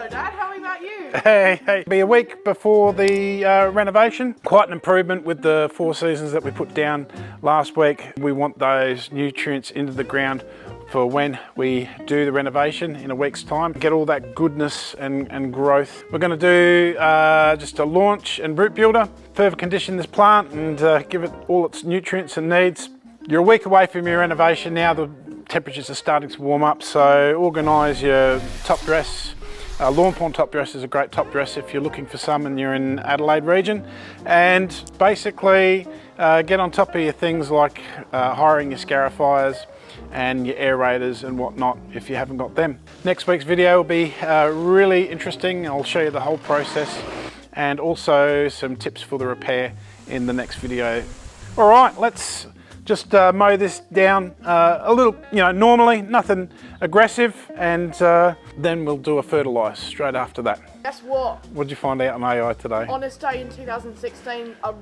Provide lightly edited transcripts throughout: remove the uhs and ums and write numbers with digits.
Hello Dad, how about you? Hey. Be a week before the renovation. Quite an improvement with the 4 seasons that we put down last week. We want those nutrients into the ground for when we do the renovation in a week's time. Get all that goodness and growth. We're going to do just a launch and root builder, further condition this plant and give it all its nutrients and needs. You're a week away from your renovation now. The temperatures are starting to warm up, so organise your top dress. Lawnporn top dress is a great top dress if you're looking for some and you're in Adelaide region. And basically get on top of your things like hiring your scarifiers and your aerators and whatnot if you haven't got them. Next week's video will be really interesting. I'll show you the whole process and also some tips for the repair in the next video. All right, let's just mow this down a little, normally, nothing aggressive, and then we'll do a fertilise straight after that. Guess what? What did you find out on AI today? On this day in 2016, a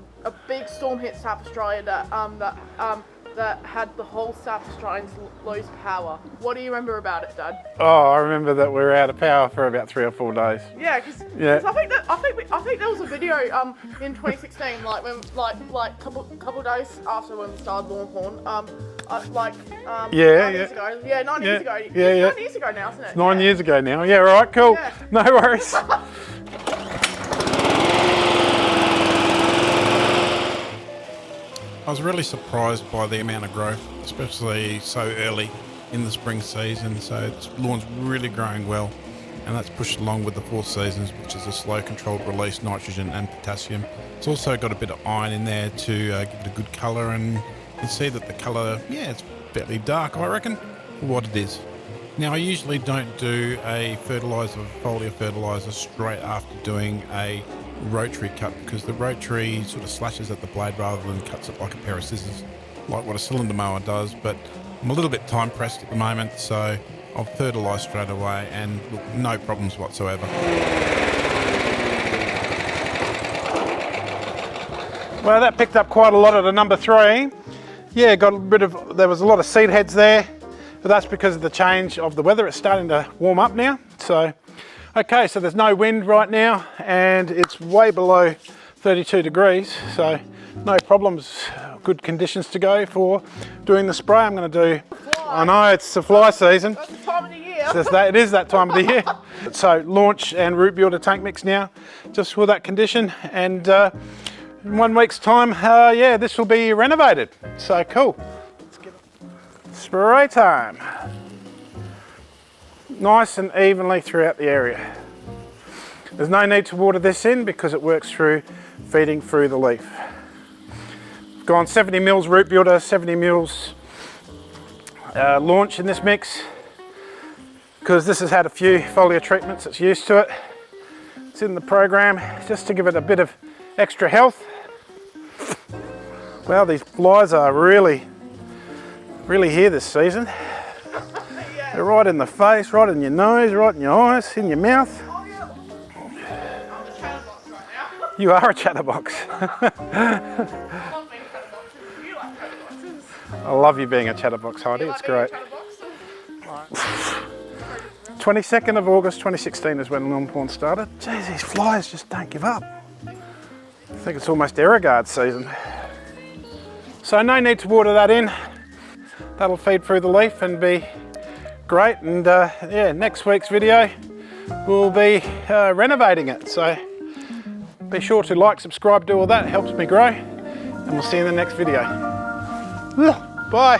big storm hit South Australia that had the whole South Australians lose power. What do you remember about it, Dad? Oh, I remember that we were out of power for about 3 or 4 days. Yeah, because I think there was a video in 2016, like when couple days after when we started Lawnporn, 9 years ago. Yeah, 9 years ago. Yeah. 9 years ago now, isn't it? It's 9 years ago now. Yeah, right, cool. Yeah. No worries. I was really surprised by the amount of growth, especially so early in the spring season. So this lawn's really growing well, and that's pushed along with the 4 seasons, which is a slow controlled release nitrogen and potassium. It's also got a bit of iron in there to give it a good colour, and you can see that the colour, it's fairly dark, I reckon, for what it is. Now, I usually don't do a foliar fertiliser straight after doing a rotary cut, because the rotary sort of slashes at the blade rather than cuts it like a pair of scissors, like what a cylinder mower does. But I'm a little bit time pressed at the moment, so I'll fertilise straight away, and look, no problems whatsoever. Well, that picked up quite a lot of the number 3. Yeah, there was a lot of seed heads there, but that's because of the change of the weather. It's starting to warm up now. So, okay, so there's no wind right now and it's way below 32 degrees. So no problems, good conditions to go for doing the spray. I'm going to do, I know it's the fly season. That's the time of the year. It is that time of the year. So launch and root builder tank mix now, just for that condition. And in 1 week's time, this will be renovated. So cool. Let's get it. Spray time. Nice and evenly throughout the area. There's no need to water this in because it works through feeding through the leaf. I've gone 70 mils root builder, 70 mils launch in this mix because this has had a few foliar treatments, it's used to it. It's in the program just to give it a bit of extra health. Well, these flies are really here this season. They're right in the face, right in your nose, right in your eyes, in your mouth. Oh, yeah. I'm a chatterbox right now. You are a chatterbox. I love being a chatterbox. You like chatterboxes. I love you being a chatterbox, Heidi. It's great. 22nd of August 2016 is when Lawnporn started. Jeez, these flies just don't give up. I think it's almost Erogard season. So no need to water that in. That'll feed through the leaf and be great. And next week's video we'll be renovating it. So be sure to like, subscribe, do all that. It helps me grow. And we'll see you in the next video. Bye.